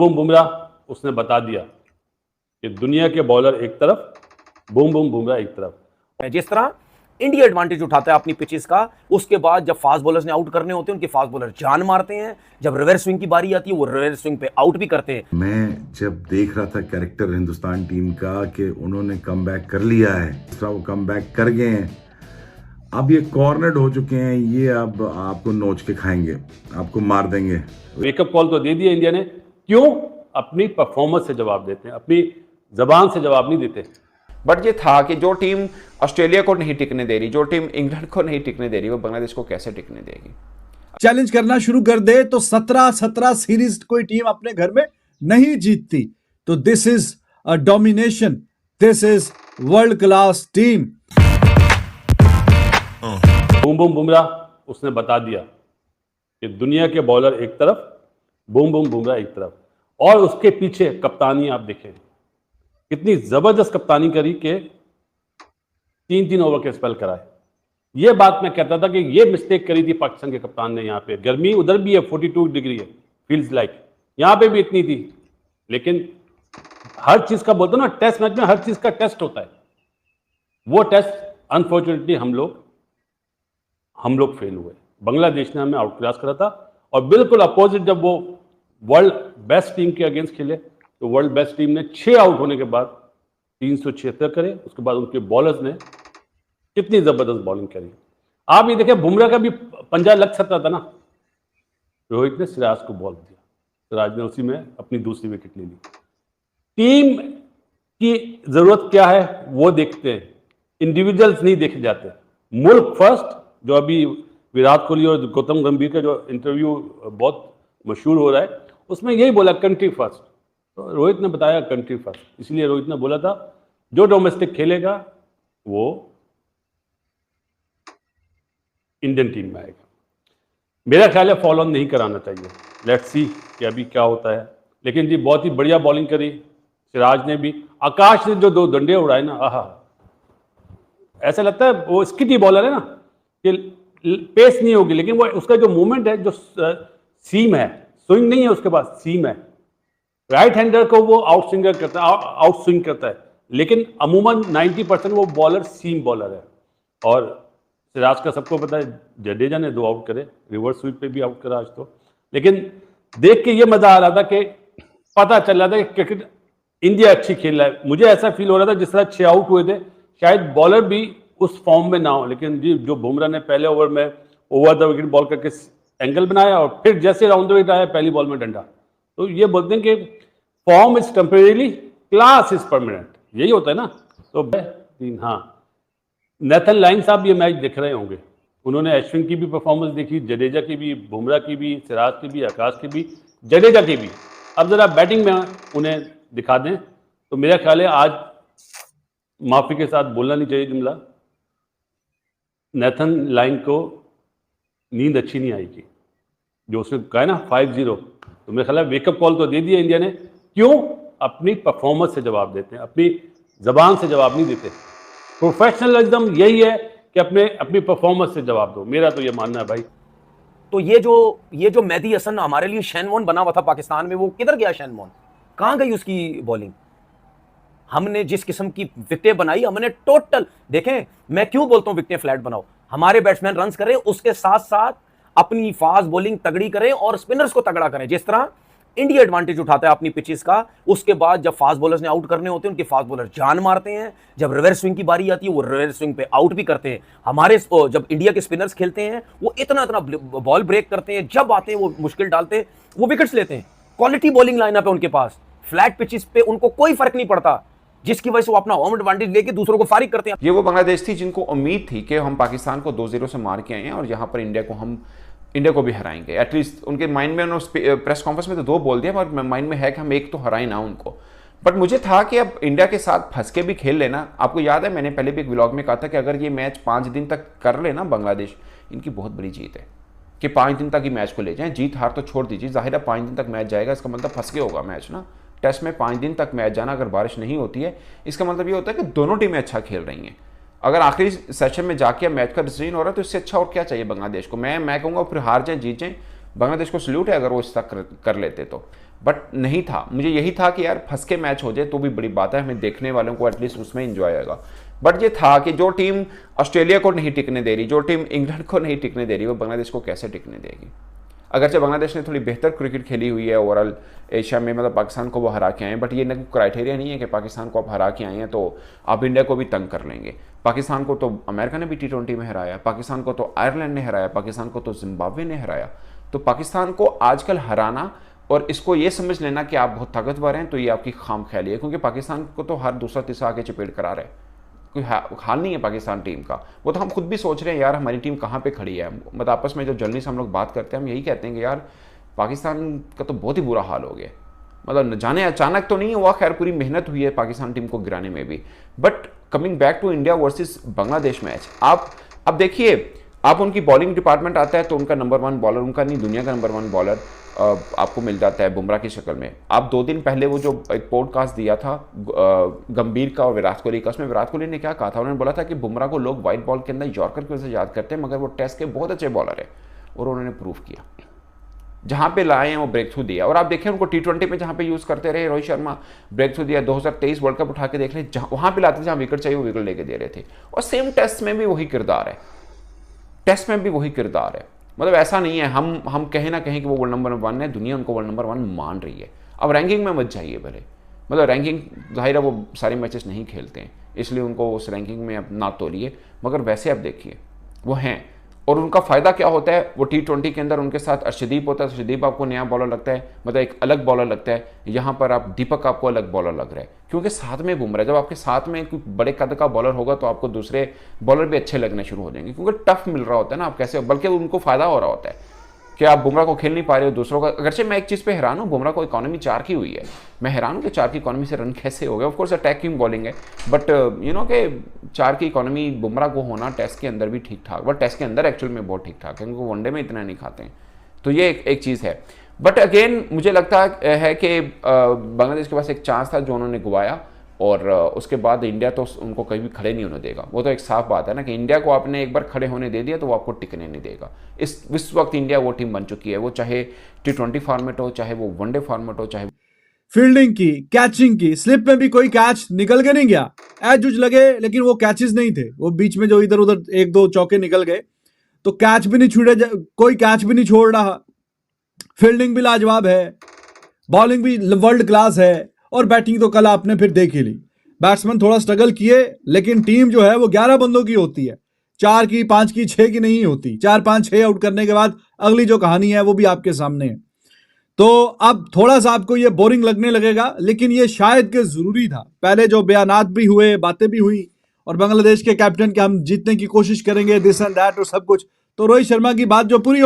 Boom Bumrah उसने बता दिया कि दुनिया के बॉलर एक तरफ, बूम बूम बुमराह एक तरफ। जिस तरह इंडिया एडवांटेज उठाता है अपनी पिचेस का, उसके बाद जब फास्ट बॉलर्स ने आउट करने होते हैं उनके फास्ट बॉलर जान मारते हैं, जब रिवर्स स्विंग की बारी आती है वो रिवर्स स्विंग पे आउट भी करते हैं। मैं जब देख रहा था कैरेक्टर हिंदुस्तान टीम का कि उन्होंने कमबैक कर लिया है, वो कमबैक कर गए हैं, अब ये कॉर्नर्ड हो चुके हैं, ये अब आपको नोच के खाएंगे, आपको मार देंगे। वेकअप कॉल तो दे दिया इंडिया ने, क्यों? अपनी परफॉर्मेंस से जवाब देते हैं, अपनी जबान से जवाब नहीं देते। बट ये था कि जो टीम ऑस्ट्रेलिया को नहीं टिकने दे रही, जो टीम इंग्लैंड को नहीं टिकने दे रही, वो बांग्लादेश को कैसे टिकने देगी? चैलेंज करना शुरू कर दे तो 17-17 सीरीज कोई टीम अपने घर में नहीं जीतती। तो this is a domination, this is world class team. Boom boom Bumrah उसने बता दिया कि दुनिया के बॉलर एक तरफ, बूम बूम बुमराह एक तरफ। और उसके पीछे कप्तानी आप देखें, कितनी जबरदस्त कप्तानी करी कि 3-3 ओवर के स्पेल कराए। ये बात मैं कहता था कि ये मिस्टेक करी थी पाकिस्तान के कप्तान ने। यहाँ पे गर्मी उधर भी है, 42 डिग्री है, फील्स लाइक यहाँ पे भी इतनी थी, लेकिन हर चीज का बोलते ना, टेस्ट मैच में हर चीज का टेस्ट होता है। वो टेस्ट अनफॉर्चुनेटली हम लोग फेल हुए। बांग्लादेश ने हमें आउट क्लास करा था, और बिल्कुल अपोजिट जब वो वर्ल्ड बेस्ट टीम के अगेंस्ट खेले तो वर्ल्ड बेस्ट टीम ने 6 आउट होने के बाद 376 करे। उसके बाद उनके बॉलर्स ने कितनी जबरदस्त बॉलिंग करी। आप ये देखें, बुमराह का भी पंजा लग सकता था ना, रोहित ने सिराज को बॉल दिया, सिराज ने उसी में अपनी दूसरी विकेट ले ली। टीम की जरूरत क्या है वो देखते हैं, इंडिविजुअल्स नहीं देखे जाते। मुल्क फर्स्ट, जो अभी विराट कोहली और गौतम गंभीर का जो इंटरव्यू बहुत मशहूर हो रहा है, उसमें यही बोला कंट्री फर्स्ट। तो रोहित ने बताया कंट्री फर्स्ट, इसलिए रोहित ने बोला था जो डोमेस्टिक खेलेगा वो इंडियन टीम में आएगा। मेरा ख्याल है फॉलो ऑन नहीं कराना चाहिए, लेट्स सी कि अभी क्या होता है। लेकिन जी बहुत ही बढ़िया बॉलिंग करी सिराज ने भी। आकाश ने जो 2 डंडे उड़ाए ना, आहा, ऐसा लगता है वो स्किटी बॉलर है ना, कि पेस नहीं होगी, लेकिन वो उसका जो मूवमेंट है, जो सीम है, स्विंग नहीं है उसके पास, सीम है। राइट हैंडर को वो आउट स्विंग करता है, लेकिन अमूमन 90% वो बॉलर सीम बॉलर है। और सिराज का सबको पता है, जडेजा ने 2 आउट करे, रिवर्स स्वीप पे भी आउट करा आज तो। लेकिन देख के ये मजा आ रहा था कि पता चल रहा था कि क्रिकेट इंडिया अच्छी खेल रहा है। मुझे ऐसा फील हो रहा था जिस तरह 6 आउट हुए थे, शायद बॉलर भी उस फॉर्म में ना हो, लेकिन जी जो बुमराह ने पहले ओवर में ओवर द विकेट बॉल करके एंगल बनाया, और फिर जैसे राउंड द विकेट आया पहली बॉल में डंडा। तो ये बोलते हैं कि form is temporary, class is permanent, यही होता है ना। तो हाँ, नेथन लाइन साहब ये मैच देख रहे होंगे, उन्होंने अश्विन की भी परफॉर्मेंस देखी, जडेजा की भी, बुमराह की भी, सिराज की भी, आकाश की भी, जडेजा की भी। अब जरा बैटिंग में उन्हें दिखा दें तो मेरा ख्याल है आज माफी के साथ बोलना नहीं चाहिए जुमला, नेथन लाइन को नींद अच्छी नहीं आएगी। जो उसने कहा है ना 5-0, तो मेरा ख्याल है वेकअप कॉल तो दे दिया इंडिया ने, क्यों? अपनी परफॉर्मेंस से जवाब देते हैं, अपनी जबान से जवाब नहीं देते। प्रोफेशनलिज्म यही है कि अपनी परफॉर्मेंस से जवाब दो, मेरा तो ये मानना है भाई। तो ये जो मेहदी हसन हमारे लिए शैनवॉन बना हुआ था पाकिस्तान में, वो किधर गया शैनवॉन? कहां गई उसकी बॉलिंग? हमने जिस किस्म की विकेटें बनाई, हमने टोटल देखें, मैं क्यों बोलता हूं विकेटें फ्लैट बनाओ, हमारे बैट्समैन रन्स करें, उसके साथ साथ अपनी फास्ट बॉलिंग तगड़ी करें और स्पिनर्स को तगड़ा करें। जिस तरह इंडिया एडवांटेज उठाता है अपनी पिचेस का, उसके बाद जब फास्ट बॉलर्स ने आउट करने होते हैं उनके फास्ट बॉलर जान मारते हैं, जब रिवर्स स्विंग की बारी आती है वो रिवर्स स्विंग पे आउट भी करते हैं। हमारे जब इंडिया के स्पिनर्स खेलते हैं वो इतना बॉल ब्रेक करते हैं, जब आते हैं वो मुश्किल डालते हैं, वो विकेट्स लेते हैं। क्वालिटी बॉलिंग लाइनअप है उनके पास, फ्लैट पिचेस पे उनको कोई फर्क नहीं पड़ता, जिसकी वजह से वो अपना होम एडवांटेज लेके दूसरों को फारिग करते हैं। ये वो बांग्लादेश थी जिनको उम्मीद थी कि हम पाकिस्तान को 2-0 से मार के आए हैं और यहाँ पर इंडिया को भी हराएंगे। एटलीस्ट उनके माइंड में, उन्होंने प्रेस कॉन्फ्रेंस में तो 2 बोल दिया, पर माइंड में है कि हम 1 तो हराए ना उनको। बट मुझे था कि अब इंडिया के साथ फंस के भी खेल लेना। आपको याद है मैंने पहले भी एक व्लॉग में कहा था कि अगर ये मैच 5 दिन तक कर लेना बांग्लादेश, इनकी बहुत बड़ी जीत है कि 5 दिन तक ही मैच को ले जाएं। जीत हार तो छोड़ दीजिए, जाहिर है 5 दिन तक मैच जाएगा, इसका मतलब फंस के होगा मैच ना। टेस्ट में 5 दिन तक मैच जाना, अगर बारिश नहीं होती है, इसका मतलब ये होता है कि दोनों टीमें अच्छा खेल रही हैं। अगर आखिरी सेशन में जाके मैच का डिसीजन हो रहा है तो इससे अच्छा और क्या चाहिए बांग्लादेश को। मैं कहूँगा फिर हार जाए जीत जाए, बांग्लादेश को सल्यूट है अगर वो इस तक कर लेते तो। बट नहीं था, मुझे यही था कि यार फंस के मैच हो जाए तो भी बड़ी बात है, हमें देखने वालों को एटलीस्ट उसमें इंजॉय आएगा। बट ये था कि जो टीम ऑस्ट्रेलिया को नहीं टिकने दे रही, जो टीम इंग्लैंड को नहीं टिकने दे रही, वो बांग्लादेश को कैसे टिकने देगी। अगरचे बांग्लादेश ने थोड़ी बेहतर क्रिकेट खेली हुई है ओवरऑल एशिया में, मतलब पाकिस्तान को वो हरा के आए हैं, बट ये क्राइटेरिया नहीं है कि पाकिस्तान को आप हरा के आए हैं तो आप इंडिया को भी तंग कर लेंगे। पाकिस्तान को तो अमेरिका ने भी T20 में हराया, पाकिस्तान को तो आयरलैंड ने हराया, पाकिस्तान को तो जिम्बाब्वे ने हराया। तो पाकिस्तान को आजकल हराना और इसको ये समझ लेना कि आप बहुत ताकतवर हैं, तो ये आपकी खाम ख्याली है, क्योंकि पाकिस्तान को तो हर दूसरा तीसरा आगे चपेट करा रहे, कोई हाल नहीं है पाकिस्तान टीम का। वो तो हम खुद भी सोच रहे हैं यार हमारी टीम कहाँ पे खड़ी है, मतलब आपस में जो जर्नलिस्ट हम लोग बात करते हैं हम यही कहते हैं कि यार पाकिस्तान का तो बहुत ही बुरा हाल हो गया, मतलब न जाने अचानक तो नहीं हुआ, खैर पूरी मेहनत हुई है पाकिस्तान टीम को गिराने में भी। But coming back to India versus Bangladesh match, आप अब देखिए, आप उनकी बॉलिंग डिपार्टमेंट आता है तो उनका नंबर 1 बॉलर, उनका नहीं दुनिया का नंबर 1 बॉलर आपको मिल जाता है बुमराह की शक्ल में। आप 2 दिन पहले वो जो एक पॉडकास्ट दिया था गंभीर का और विराट कोहली का, उसमें विराट कोहली ने क्या कहा था, उन्होंने बोला था कि बुमराह को लोग वाइट बॉल के अंदर यॉर्कर की वजह से याद करते हैं, मगर वो टेस्ट के बहुत अच्छे बॉलर है, और उन्होंने प्रूव किया, जहां पे लाए हैं वो ब्रेक थ्रू दिया। और आप देखें उनको T20 में जहां पे यूज करते रहे, रोहित शर्मा ब्रेक थ्रू दिया, 2023 वर्ल्ड कप उठा के देख लें, वहां पे लाते जहां विकेट चाहिए वो विकेट लेके दे रहे थे, और सेम टेस्ट में भी वही किरदार है, टेस्ट में भी वही किरदार है। मतलब ऐसा नहीं है हम कहें ना कहें कि वो वर्ल्ड नंबर 1 है, दुनिया उनको वर्ल्ड नंबर 1 मान रही है। अब रैंकिंग में मत जाइए भले, मतलब रैंकिंग जाहिर है वो सारे मैचेस नहीं खेलते हैं, इसलिए उनको उस रैंकिंग में अब ना तोलिए, मगर वैसे आप देखिए वो हैं, और उनका फ़ायदा क्या होता है, वो T20 के अंदर उनके साथ अर्शदीप होता है, अर्शदीप आपको नया बॉलर लगता है, मतलब एक अलग बॉलर लगता है, यहाँ पर आप दीपक आपको अलग बॉलर लग रहा है, क्योंकि साथ में बुमराह, जब आपके साथ में कोई बड़े कद का बॉलर होगा तो आपको दूसरे बॉलर भी अच्छे लगने शुरू हो जाएंगे, क्योंकि टफ मिल रहा होता है ना, आप कैसे, बल्कि उनको फ़ायदा हो रहा होता है कि आप बुमराह को खेल नहीं पा रहे हो दूसरों का। अगरचे मैं एक चीज़ पे हैरान हूँ, बुमराह को इकोनॉमी 4 की हुई है, मैं हैरान हूँ कि 4 की इकोनॉमी से रन कैसे हो गए। ऑफ कोर्स अटैकिंग बॉलिंग है, बट यू नो कि 4 की इकोनॉमी बुमराह को होना टेस्ट के अंदर भी ठीक ठाक, बट टेस्ट के अंदर एक्चुअल में बहुत ठीक ठाक है, क्योंकि वनडे में इतना नहीं खाते हैं, तो ये एक चीज़ है। बट अगेन मुझे लगता है कि बांग्लादेश के पास एक चांस था जो उन्होंने गंवाया, और उसके बाद इंडिया तो उनको कहीं भी खड़े नहीं होने देगा। वो तो एक साफ बात है ना कि इंडिया को आपने एक बार खड़े होने दे दिया तो वो आपको टिकने नहीं देगा। इस वक्त इंडिया वो टीम बन चुकी है, वो चाहे T20 फॉर्मेट हो, चाहे वो वनडे फॉर्मेट हो, चाहे फील्डिंग की, कैचिंग की, स्लिप में भी कोई कैच निकल के नहीं गया, एज उज लगे लेकिन वो कैचेस नहीं थे, वो बीच में जो इधर उधर 1-2 चौके निकल गए, तो कैच भी नहीं छूटे, कोई कैच भी नहीं छोड़ रहा। फील्डिंग भी लाजवाब है, बॉलिंग भी वर्ल्ड क्लास है, और बैटिंग तो कल आपने फिर देख ही ली। बैट्समैन थोड़ा स्ट्रगल किए, लेकिन टीम जो है वो 11 बंदों की होती है, 4 की, 5 की, 6 की नहीं होती। 4, 5, 6 आउट करने के बाद अगली जो कहानी है वो भी आपके सामने है। तो अब थोड़ा सा आपको ये बोरिंग लगने लगेगा, लेकिन ये शायद के जरूरी था। पहले जो बयानात भी हुए, बातें भी हुई, और बांग्लादेश के कैप्टन के हम जीतने की कोशिश करेंगे, दिस एंड दैट और सब कुछ, तो रोहित शर्मा की बात जो पूरी